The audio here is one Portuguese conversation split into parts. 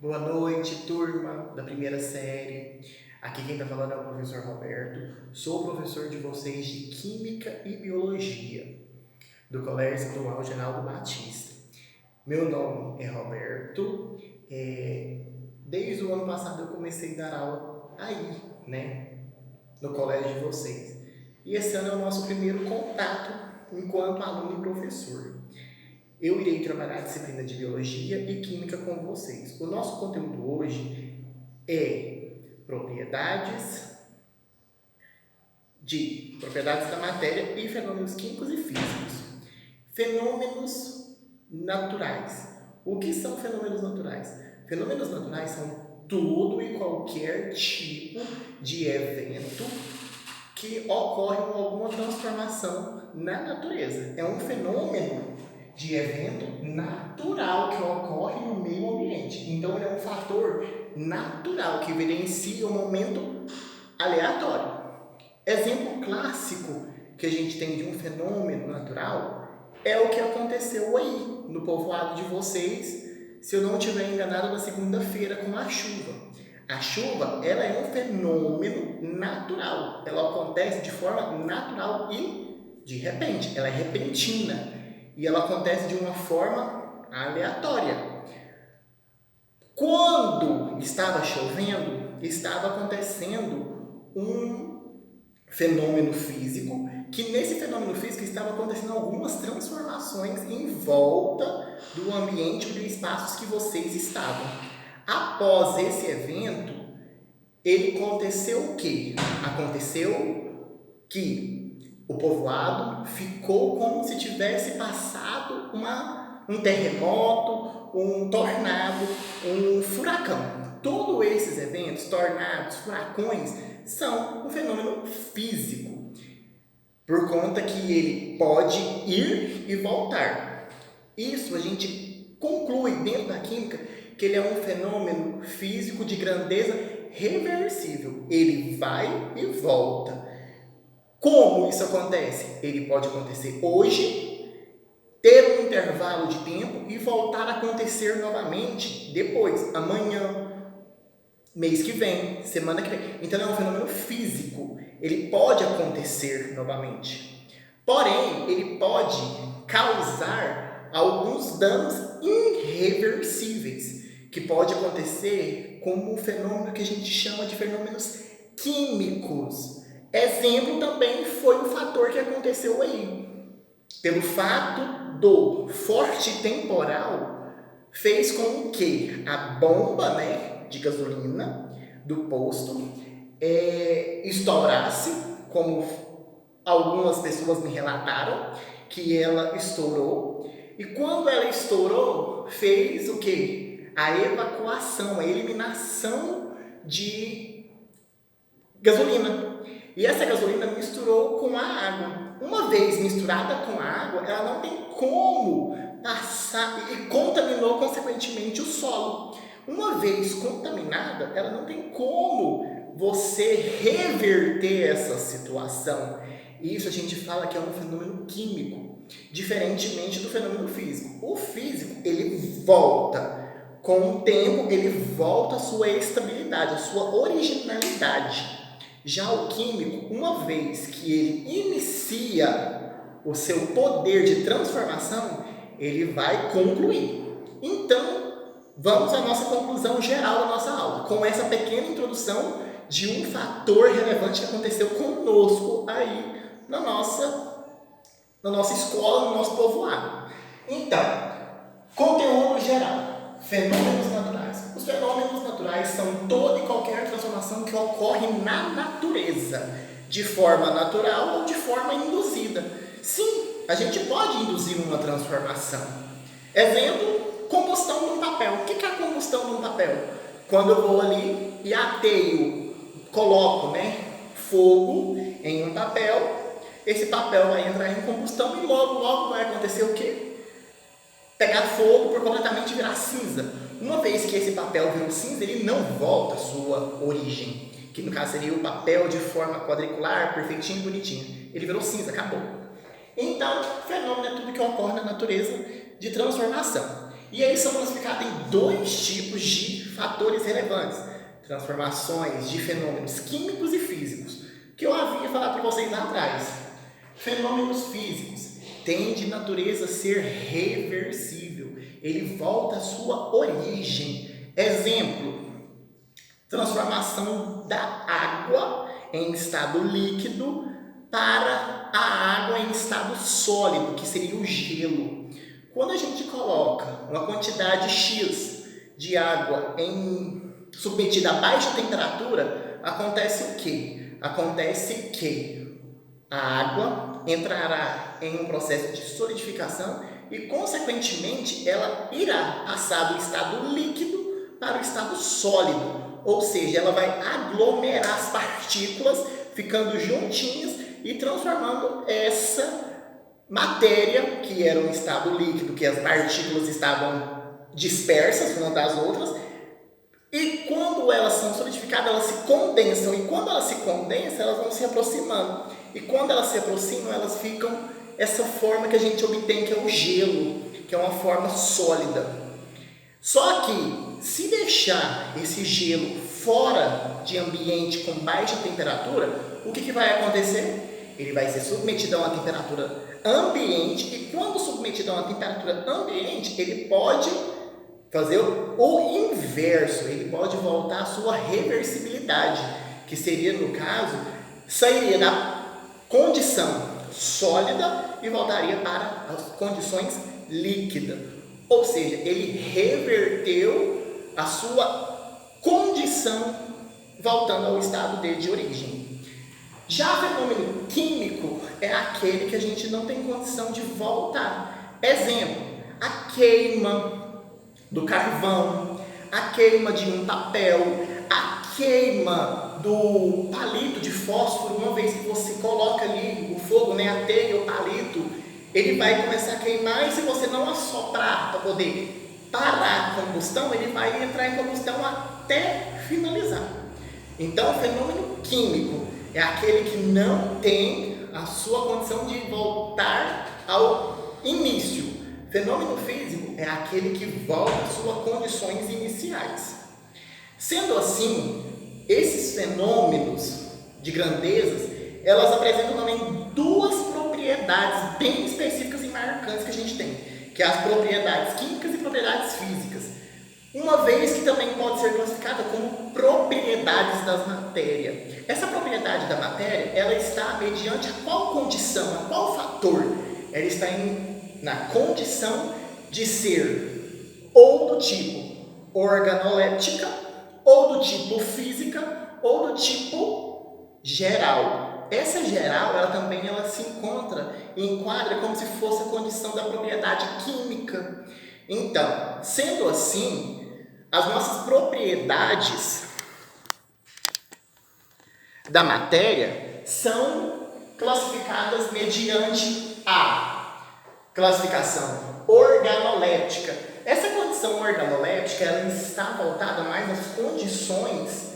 Boa noite, turma da primeira série. Aqui quem está falando é o professor Roberto. Sou professor de vocês de Química e Biologia do Colégio Estadual Geraldo Batista. Meu nome é Roberto. Desde o ano passado eu comecei a dar aula aí, né, no colégio de vocês. E esse ano é o nosso primeiro contato enquanto aluno e professor. Eu irei trabalhar a disciplina de Biologia e Química com vocês. O nosso conteúdo hoje é propriedades da matéria e fenômenos químicos e físicos. Fenômenos naturais. O que são fenômenos naturais? Fenômenos naturais são todo e qualquer tipo de evento que ocorre alguma transformação na natureza. É um fenômeno de evento natural que ocorre no meio ambiente. Então, ele é um fator natural que evidencia um momento aleatório. Exemplo clássico que a gente tem de um fenômeno natural é o que aconteceu aí no povoado de vocês, se eu não estiver enganado, na segunda-feira com a chuva. A chuva, ela é um fenômeno natural. Ela acontece de forma natural e de repente. Ela é repentina e ela acontece de uma forma aleatória. Quando estava chovendo, estava acontecendo um fenômeno físico, que nesse fenômeno físico estava acontecendo algumas transformações em volta do ambiente e dos espaços que vocês estavam. Após esse evento, ele aconteceu o quê? Aconteceu que o povoado ficou como se tivesse passado um terremoto, um tornado, um furacão. Todos esses eventos, tornados, furacões, são um fenômeno físico, por conta que ele pode ir e voltar. Isso a gente conclui dentro da química que ele é um fenômeno físico de grandeza reversível. Ele vai e volta. Como isso acontece? Ele pode acontecer hoje, ter um intervalo de tempo e voltar a acontecer novamente depois, amanhã, mês que vem, semana que vem. Então é um fenômeno físico. Ele pode acontecer novamente. Porém, ele pode causar alguns danos irreversíveis, que pode acontecer como um fenômeno que a gente chama de fenômenos químicos. Exemplo também foi o fator que aconteceu aí. Pelo fato do forte temporal, fez com que a bomba, né, de gasolina do posto estourasse, como algumas pessoas me relataram, que ela estourou. E quando ela estourou, fez o quê? A evacuação, a eliminação de gasolina. E essa gasolina misturou com a água. Uma vez misturada com a água, ela não tem como passar e contaminou consequentemente o solo. Uma vez contaminada, ela não tem como você reverter essa situação. Isso a gente fala que é um fenômeno químico, diferentemente do fenômeno físico. O físico, ele volta. Com o tempo, ele volta à sua estabilidade, à sua originalidade. Já o químico, uma vez que ele inicia o seu poder de transformação, ele vai concluir. Então, vamos à nossa conclusão geral da nossa aula, com essa pequena introdução de um fator relevante que aconteceu conosco aí na nossa escola, no nosso povoado. Então, conteúdo geral, fenômenos naturais. Os fenômenos naturais são toda e qualquer transformação que ocorre na natureza, de forma natural ou de forma induzida. Sim, a gente pode induzir uma transformação. Exemplo, combustão de um papel. O que é a combustão de um papel? Quando eu vou ali e ateio, coloco, fogo em um papel, esse papel vai entrar em combustão e logo vai acontecer o quê? Pegar fogo por completamente virar cinza. Uma vez que esse papel virou cinza, ele não volta à sua origem, que no caso seria o papel de forma quadricular, perfeitinho, bonitinho. Ele virou cinza, acabou. Então, fenômeno é tudo que ocorre na natureza de transformação. E eles são classificados em dois tipos de fatores relevantes: transformações de fenômenos químicos e físicos, que eu havia falado para vocês lá atrás. Fenômenos físicos têm de natureza ser reversível, ele volta à sua origem. Exemplo: transformação da água em estado líquido para a água em estado sólido, que seria o gelo. Quando a gente coloca uma quantidade X de água submetida a baixa temperatura, acontece o quê? Acontece que a água entrará em um processo de solidificação e, consequentemente, ela irá passar do estado líquido para o estado sólido. Ou seja, ela vai aglomerar as partículas, ficando juntinhas e transformando essa matéria, que era um estado líquido, que as partículas estavam dispersas umas das outras, e quando elas são solidificadas, elas se condensam, e quando elas se condensam, elas vão se aproximando, e quando elas se aproximam, elas ficam essa forma que a gente obtém, que é o gelo, que é uma forma sólida. Só que, se deixar esse gelo fora de ambiente com baixa temperatura, o que vai acontecer? Ele vai ser submetido a uma temperatura ambiente, e quando submetido a uma temperatura ambiente, ele pode fazer o inverso, ele pode voltar à sua reversibilidade, que seria, no caso, sairia da condição sólida e voltaria para as condições líquidas. Ou seja, ele reverteu a sua condição, voltando ao estado dele de origem. Já o fenômeno químico é aquele que a gente não tem condição de voltar. Exemplo: a queima do carvão, a queima de um papel, a queima do palito de fósforo. Uma vez que você coloca ali o fogo, a teia, o palito, ele vai começar a queimar, e se você não assoprar para poder parar a combustão, ele vai entrar em combustão até finalizar. Então, o fenômeno químico é aquele que não tem a sua condição de voltar ao início. Fenômeno físico é aquele que volta às suas condições iniciais. Sendo assim, esses fenômenos de grandezas, elas apresentam também duas propriedades bem específicas e marcantes que a gente tem, que é as propriedades químicas e propriedades físicas. Uma vez que também pode ser classificada como propriedades das matérias. Essa propriedade da matéria, ela está mediante a qual condição, a qual fator? Ela está na condição de ser ou do tipo organoléptica, ou do tipo física, ou do tipo geral. Essa geral, ela se encontra e enquadra como se fosse a condição da propriedade química. Então, sendo assim, as nossas propriedades da matéria são classificadas mediante a classificação organoléptica. Essa condição organoléptica, ela está voltada mais às condições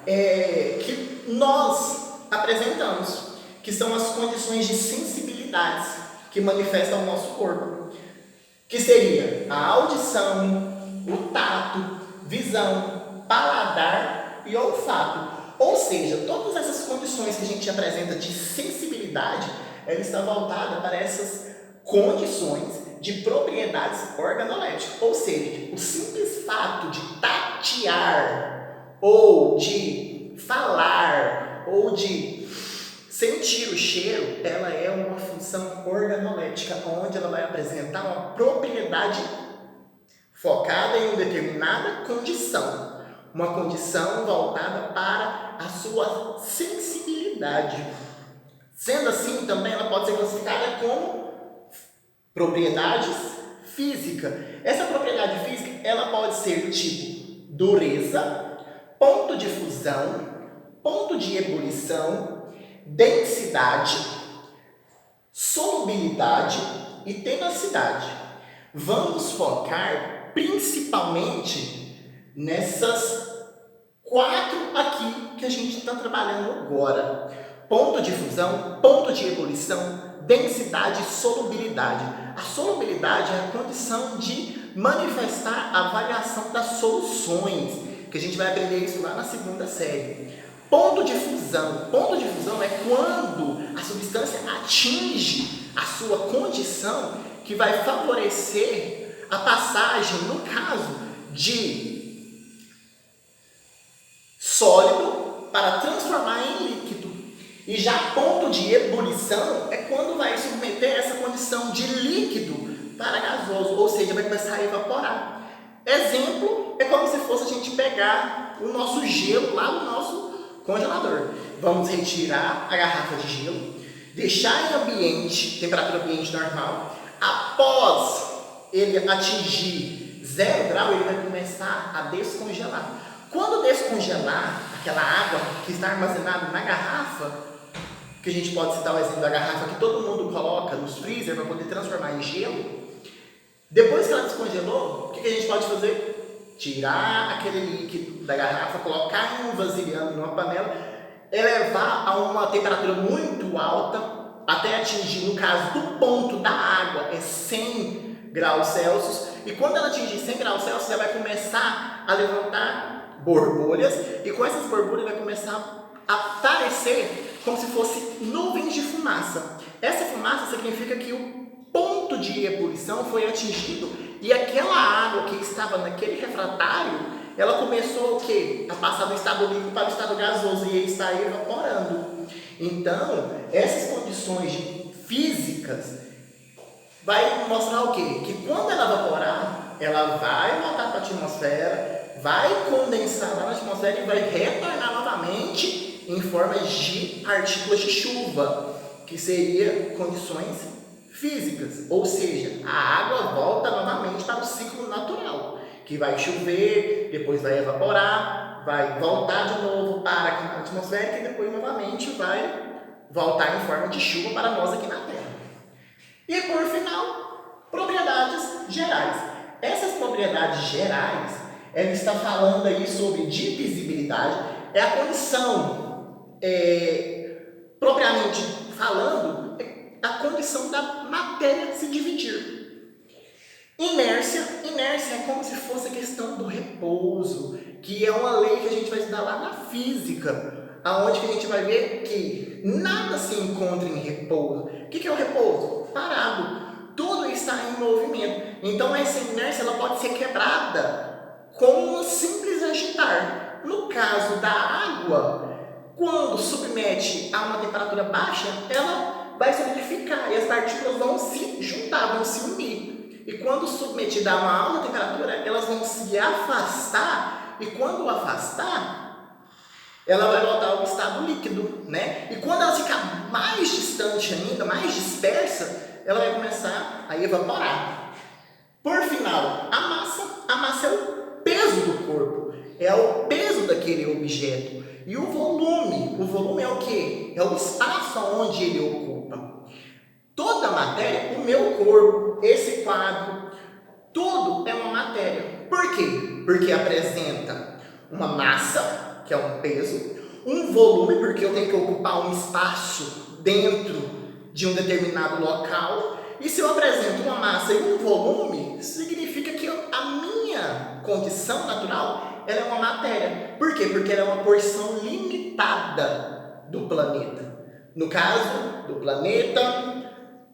que nós apresentamos, que são as condições de sensibilidades que manifestam o nosso corpo, que seria a audição, o tato, visão, paladar e olfato. Ou seja, todas essas condições que a gente apresenta de sensibilidade, ela está voltada para essas condições de propriedades organolépticas. Ou seja, o simples fato de tatear, ou de falar, ou de sentir o cheiro, ela é uma função organoléptica, onde ela vai apresentar uma propriedade focada em uma determinada condição, uma condição voltada para a sua sensibilidade. Sendo assim, também ela pode ser classificada como propriedades físicas. Essa propriedade física, ela pode ser tipo dureza, ponto de fusão, ponto de ebulição, densidade, solubilidade e tenacidade. Vamos focar principalmente nessas 4 aqui que a gente está trabalhando agora: ponto de fusão, ponto de ebulição, densidade e solubilidade. A solubilidade é a condição de manifestar a variação das soluções, que a gente vai aprender isso lá na segunda série. Ponto de fusão. Ponto de fusão é quando a substância atinge a sua condição que vai favorecer a passagem, no caso, de sólido para transformar em líquido. E já ponto de ebulição é quando vai submeter essa condição de líquido para gasoso, ou seja, vai começar a evaporar. Exemplo, é como se fosse a gente pegar o nosso gelo lá no nosso congelador. Vamos retirar a garrafa de gelo, deixar em ambiente, temperatura ambiente normal. Após ele atingir 0 grau, ele vai começar a descongelar. Quando descongelar aquela água que está armazenada na garrafa, que a gente pode citar o exemplo da garrafa que todo mundo coloca nos freezer para poder transformar em gelo, depois que ela descongelou, o que a gente pode fazer? Tirar aquele líquido da garrafa, colocar em um vasilhame, numa panela, elevar a uma temperatura muito alta, até atingir, no caso do ponto da água, é 100 graus Celsius, e quando ela atingir 100 graus Celsius, ela vai começar a levantar borbulhas, e com essas borbulhas vai começar a aparecer como se fosse nuvens de fumaça. Essa fumaça significa que o ponto de ebulição foi atingido e aquela água que estava naquele refratário, ela começou o quê? A passar do estado líquido para o estado gasoso e está evaporando. Então, essas condições físicas vai mostrar o quê? Que quando ela evaporar, ela vai voltar para a atmosfera, vai condensar lá na atmosfera e vai retornar novamente em forma de partículas de chuva, que seria condições físicas, ou seja, a água volta novamente para o ciclo natural, que vai chover, depois vai evaporar, vai voltar de novo para a atmosfera e depois novamente vai voltar em forma de chuva para nós aqui na Terra. E por final, propriedades gerais. Essas propriedades gerais, ela está falando aí sobre divisibilidade, é a condição, propriamente falando, a condição da matéria se dividir. Inércia é como se fosse a questão do repouso, que é uma lei que a gente vai estudar lá na física, aonde que a gente vai ver que nada se encontra em repouso. O que é o repouso? Parado. Tudo está em movimento. Então essa inércia ela pode ser quebrada com um simples agitar. No caso da água, quando submete a uma temperatura baixa, ela vai solidificar e as partículas vão se juntar, vão se unir. E quando submetida a uma alta temperatura, elas vão se afastar e quando afastar, ela vai voltar ao estado líquido, né? E quando ela ficar mais distante ainda, mais dispersa, ela vai começar a evaporar. Por final, a massa é o peso do corpo, é o peso daquele objeto. E o volume é o quê? É o espaço onde ele ocupa. Toda a matéria, o meu corpo, esse quadro, tudo é uma matéria. Por quê? Porque apresenta uma massa, que é um peso, um volume, porque eu tenho que ocupar um espaço dentro de um determinado local. E se eu apresento uma massa e um volume, significa que a minha condição natural ela é uma matéria. Por quê? Porque ela é uma porção limitada do planeta. No caso, do planeta,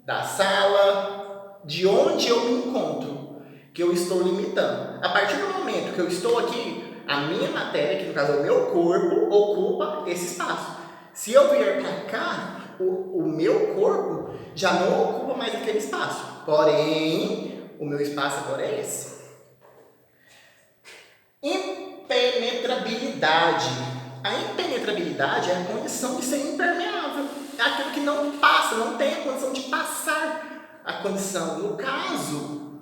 da sala, de onde eu me encontro, que eu estou limitando. A partir do momento que eu estou aqui, a minha matéria, que no caso é o meu corpo, ocupa esse espaço. Se eu vier para cá, o meu corpo já não ocupa mais aquele espaço. Porém, o meu espaço agora é esse. Impenetrabilidade. A impenetrabilidade é a condição de ser impermeável. É aquilo que não passa, não tem a condição de passar a condição. No caso,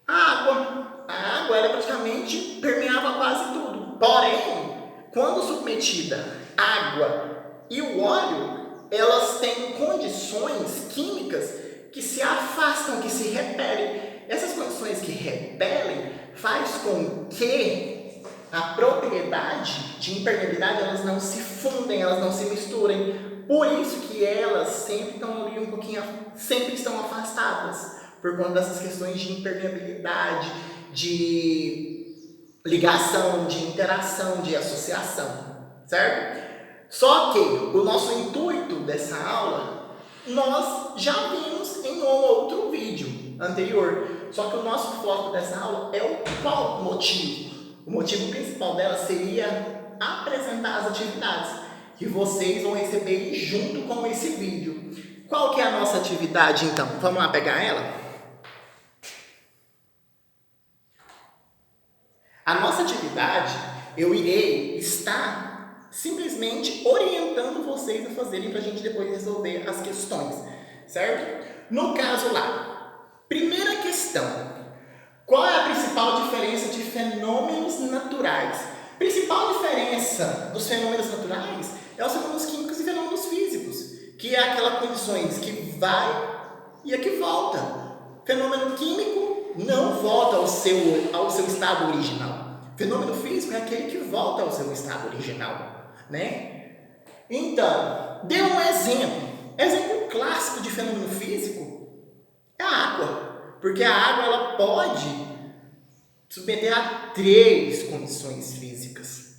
a água. A água ela praticamente permeava quase tudo. Porém, quando submetida água e o óleo, elas têm condições químicas que se afastam, que se repelem. Essas condições que repelem faz com que a propriedade de impermeabilidade elas não se fundem, elas não se misturem. Por isso que elas sempre estão ali um pouquinho, sempre estão afastadas. por conta dessas questões de impermeabilidade, de ligação, de interação, de associação, certo? Só que o nosso intuito dessa aula, nós já vimos em um outro vídeo anterior. Só que o nosso foco dessa aula é o qual motivo? O motivo principal dela seria apresentar as atividades que vocês vão receber junto com esse vídeo. Qual que é a nossa atividade, então? Vamos lá pegar ela? A nossa atividade, eu irei estar simplesmente orientando vocês a fazerem para a gente depois resolver as questões, certo? No caso lá, primeira questão. Qual é a principal diferença de fenômenos naturais? A principal diferença dos fenômenos naturais é os fenômenos químicos e fenômenos físicos, que é aquelas condições que vai e a que volta. Fenômeno químico não volta ao seu estado original. Fenômeno físico é aquele que volta ao seu estado original, né? Então, dê um exemplo. Exemplo clássico de fenômeno físico é a água. Porque a água ela pode submeter a 3 condições físicas.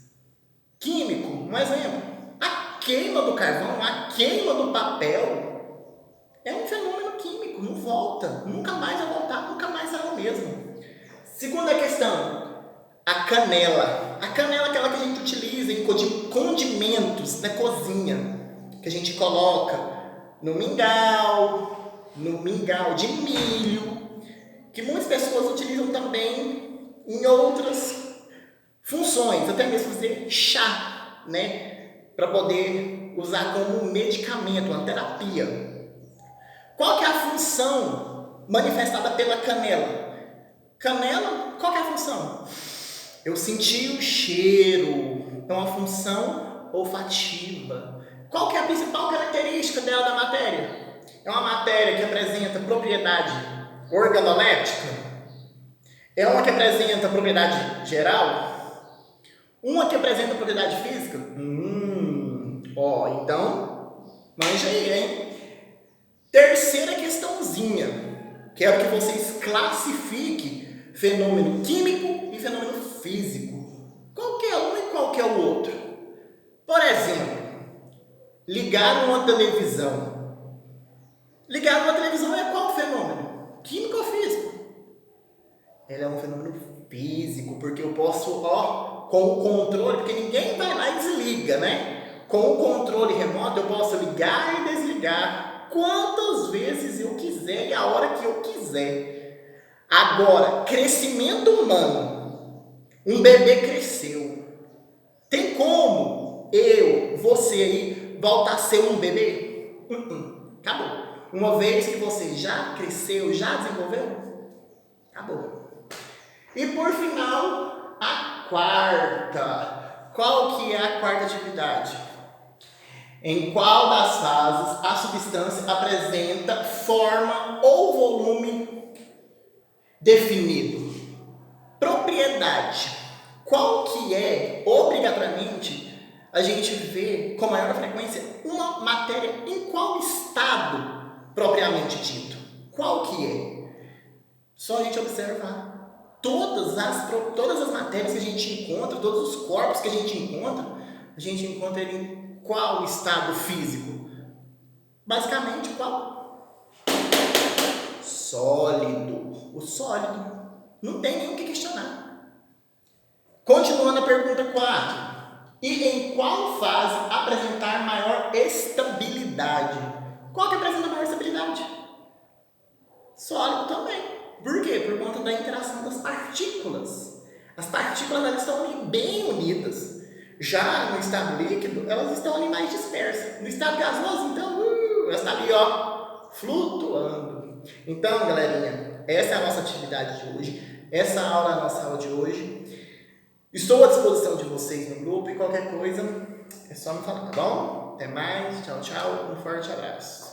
Químico, um exemplo. A queima do carvão, a queima do papel é um fenômeno químico, não volta. Nunca mais vai voltar, nunca mais será o mesmo. Segunda questão, a canela. A canela é aquela que a gente utiliza em condimentos na cozinha, que a gente coloca no mingau de milho, que muitas pessoas utilizam também em outras funções, até mesmo fazer chá, né, para poder usar como medicamento, uma terapia. Qual que é a função manifestada pela canela? Canela, qual que é a função? Eu senti o cheiro, é uma função olfativa. Qual que é a principal característica dela da matéria? É uma matéria que apresenta propriedade organoléptica? É uma que apresenta propriedade geral? Uma que apresenta propriedade física? Então, manja aí, hein? Terceira questãozinha. Quero que vocês classifiquem fenômeno químico e fenômeno físico. Qual que é um e qual que é o outro? Por exemplo, ligar uma televisão. Ligar uma televisão é qual fenômeno? Químico ou físico? Ela é um fenômeno físico, porque eu posso, com o controle, porque ninguém vai lá e desliga, né? Com o controle remoto eu posso ligar e desligar quantas vezes eu quiser e a hora que eu quiser. Agora, crescimento humano. Um bebê cresceu. Tem como você aí, voltar a ser um bebê? Acabou. Uma vez que você já cresceu, já desenvolveu, acabou. E por final, a quarta. Qual que é a quarta atividade? Em qual das fases a substância apresenta forma ou volume definido? Propriedade. Qual que é, obrigatoriamente, a gente vê com maior frequência uma matéria em qual estado propriamente dito? Qual que é? Só a gente observar. Todas as matérias que a gente encontra, todos os corpos que a gente encontra ele em qual estado físico? Basicamente, qual? Sólido. O sólido. Não tem nem o que questionar. Continuando a pergunta 4. E em qual fase apresentar maior estabilidade? Qual que apresenta maior estabilidade? Sólido também. Por quê? Por conta da interação das partículas. As partículas elas estão ali bem unidas. Já no estado líquido, elas estão ali mais dispersas. No estado gasoso, então, elas estão ali, flutuando. Então, galerinha, essa é a nossa atividade de hoje. Essa aula é a nossa aula de hoje. Estou à disposição de vocês no grupo e qualquer coisa é só me falar, tá bom? Até mais, tchau, tchau, um forte abraço.